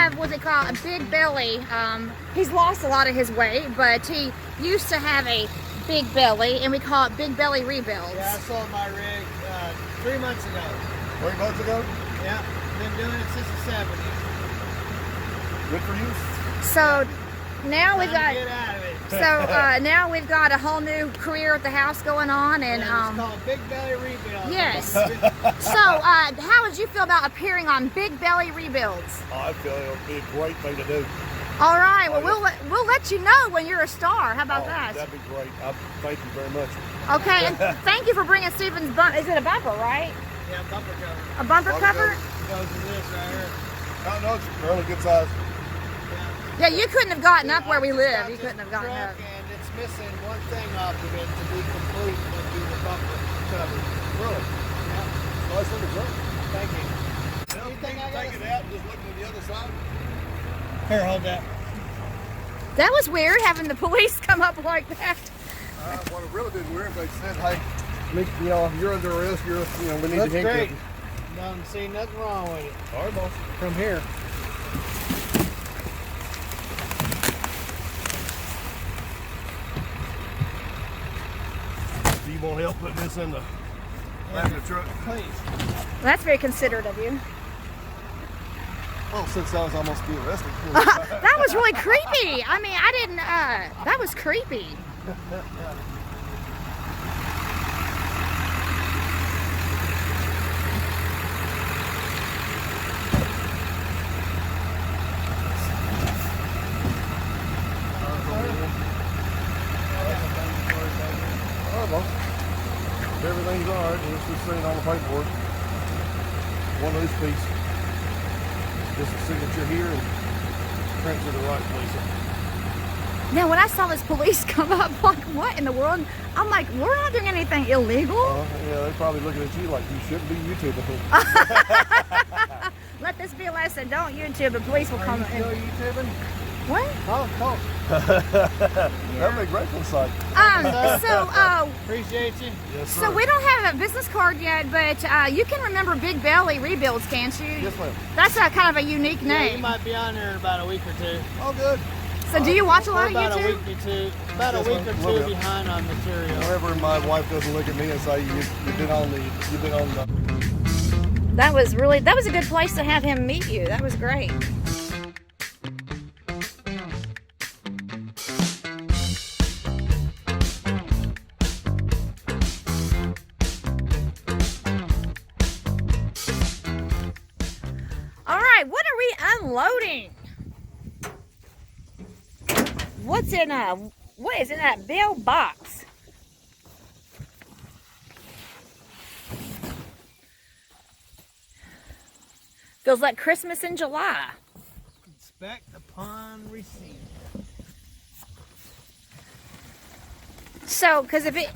have what's it called, a big belly. He's lost a lot of his weight, but he used to have a big belly, and we call it big belly rebuilds. Yeah, I sold my rig 3 months ago. 3 months ago? Yeah, been doing it since the 70s. Good for you. So now we've got. Get out of it. So now we've got a whole new career at the house going on, and yeah, it's called Big Belly Rebuilds. Yes. So how would you feel about appearing on Big Belly Rebuilds? Oh, I feel it'll be a great thing to do. All right. Well, we'll let you know when you're a star. How about that? That'd be great. Thank you very much. Okay, and thank you for bringing Stephen's bumper. Is it a bumper, right? Yeah, bumper cover. A bumper cover? It goes to this right here. I know it's fairly good size. Yeah, you couldn't have gotten up where we live. You couldn't have gotten up. And it's missing one thing off of it to be complete would be the bumper cover. Really? Yeah. Nice looking truck. Thank you. Well, Anything I take it out and just look to the other side. Here, hold that. That was weird having the police come up like that. What it really been weird, they said, hey, you know, you're under arrest, we need to handcuff you. Don't see nothing wrong with it. All right, boss. From here. Do you want help putting this in the back of the truck? Please. Well, that's very considerate of you. Oh, since I was almost being arrested. That was really creepy. I mean, I didn't, that was creepy. Everything's all right. It's just saying on the paperwork. One loose piece. Just a signature here and print to the right place. Now, when I saw this police come up, like, what in the world? I'm like, we're not doing anything illegal. Yeah, they're probably looking at you like you shouldn't be YouTubing. Let this be a lesson. Don't YouTube. The police will come. Are you still YouTubing? What? Oh, cool. That'd be a great site. Appreciate you. Yes, sir. So we don't have a business card yet, but you can remember Big Belly Rebuilds, can't you? Yes, ma'am. That's a kind of a unique Yeah, you name. might be on there in about a week or two. Oh, good. So do you watch a lot of About YouTube? a week or two. About a Yes, week or ma'am. two Little bit. behind on material. Whenever my wife doesn't look at me and say you've been on the. That was a good place to have him meet you. That was great. All right, what are we unloading? What is in that bill box? Feels like Christmas in July. Inspect upon receipt. So, because if it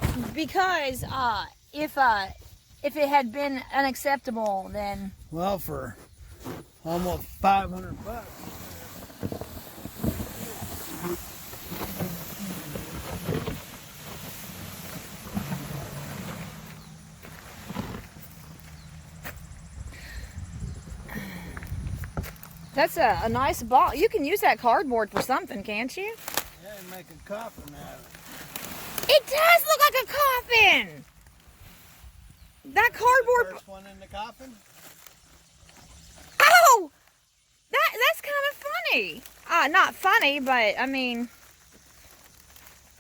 had been unacceptable, then Well, for almost 500 bucks. that's a nice ball. You can use that cardboard for something, can't you? Yeah, and make a coffin out of It does look like a coffin. That it. cardboard. First one in the coffin. Oh, that's kind of funny. Not funny, but I mean.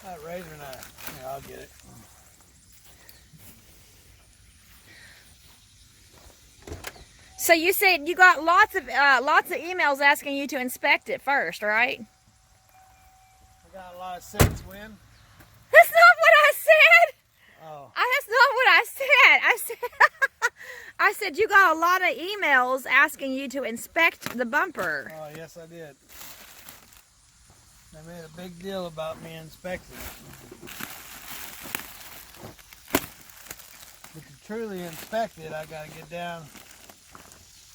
That razor knife. Here, I'll get it. So you said you got lots of emails asking you to inspect it first, right? I got a lot of sense win. That's not what I said. Oh. That's not what I said. I said you got a lot of emails asking you to inspect the bumper. Oh, yes, I did. They made a big deal about me inspecting it. But to truly inspect it, I got to get down.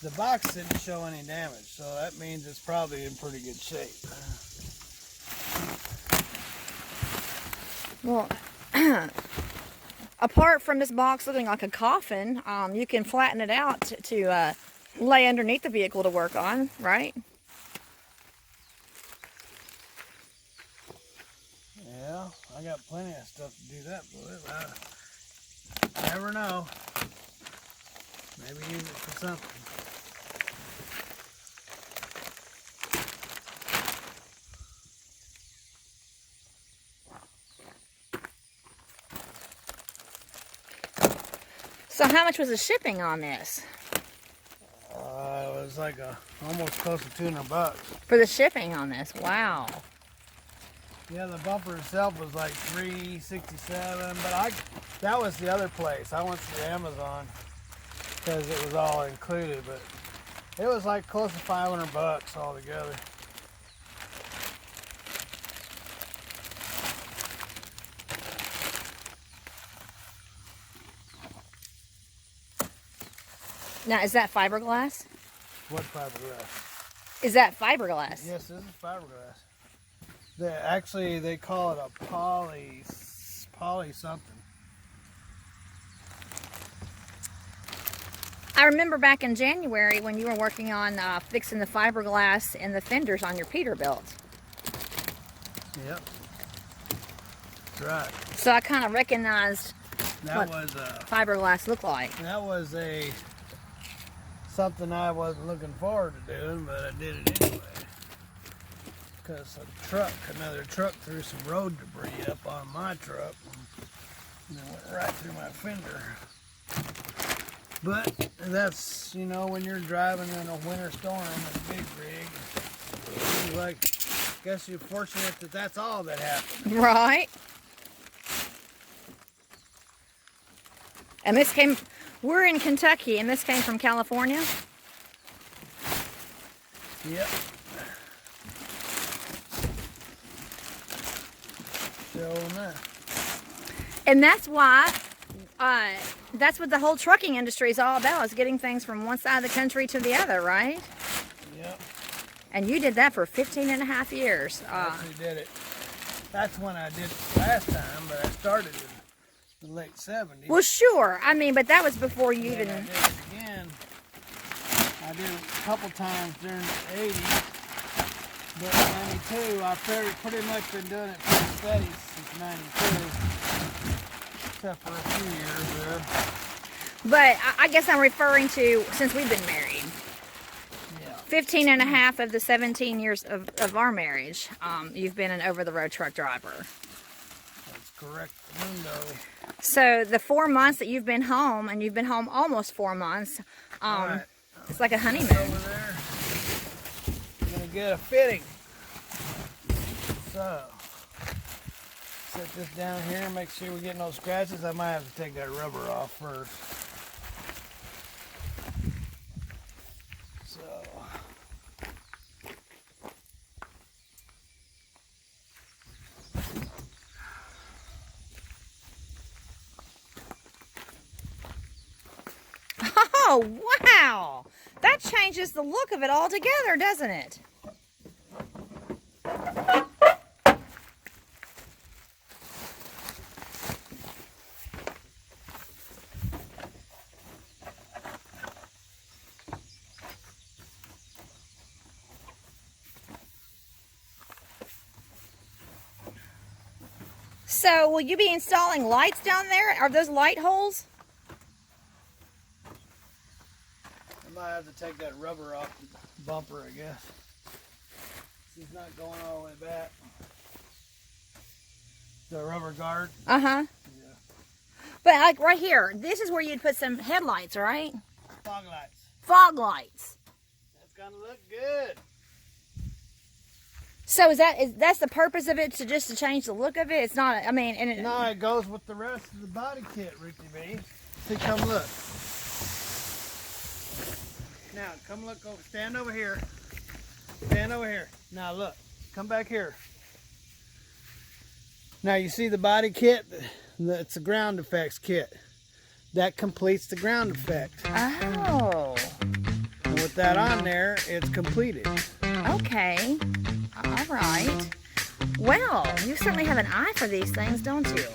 The box didn't show any damage, so that means it's probably in pretty good shape. Well, apart from this box looking like a coffin, you can flatten it out to lay underneath the vehicle to work on, right? got plenty of stuff to do that with. I never know. Maybe use it for something. So how much was the shipping on this? It was like almost close to $200. For the shipping on this, wow. Yeah, the bumper itself was like $367, but that was the other place. I went to Amazon because it was all included, but it was like close to $500 altogether. Now, is that fiberglass? What fiberglass? Is that fiberglass? Yes, this is fiberglass. They call it a poly something. I remember back in January when you were working on fixing the fiberglass and the fenders on your Peterbilt. Yep. That's right. So I kind of recognized That what was fiberglass looked like. That was something I wasn't looking forward to doing, but I did it anyway. Because another truck threw some road debris up on my truck and it went right through my fender. But that's, when you're driving in a winter storm in a big rig, guess you're fortunate that that's all that happened. Right. And we're in Kentucky, and this came from California? Yep. Showing that. And that's why, that's what the whole trucking industry is all about, is getting things from one side of the country to the other, right? Yep. And you did that for 15 and a half years. I actually did it. That's when I did it last time, but I started in the late 70s. Well, sure. I mean, but that was before you even... I did it again. I did it a couple times during the 80s. But in 92, I've pretty much been doing it pretty steady since 92. Except for a few years there. But I guess I'm referring to since we've been married. Yeah. 15 and a half of the 17 years of our marriage, you've been an over-the-road truck driver. That's correct. Window. So the 4 months that you've been home, and you've been home almost 4 months, Right. It's like a honeymoon. Over there. I'm going to get a fitting. So, set this down here and make sure we get no scratches. I might have to take that rubber off first. So, Oh, wow! That changes the look of it altogether, doesn't it? So, will you be installing lights down there? Are those light holes? I might have to take that rubber off the bumper, I guess. It's not going all the way back. The rubber guard. Uh-huh. Yeah. But like right here, this is where you'd put some headlights, right? Fog lights. Fog lights. That's gonna look good. So that's the purpose of it, to change the look of it? It's not, I mean, and No, it goes with the rest of the body kit, Ricky B. See, come look. Now, come look, stand over here. Stand over here. Now look, come back here. Now you see the body kit? It's a ground effects kit. That completes the ground effect. Oh. And with that on there, it's completed. Okay. All right. Well, you certainly have an eye for these things, don't you?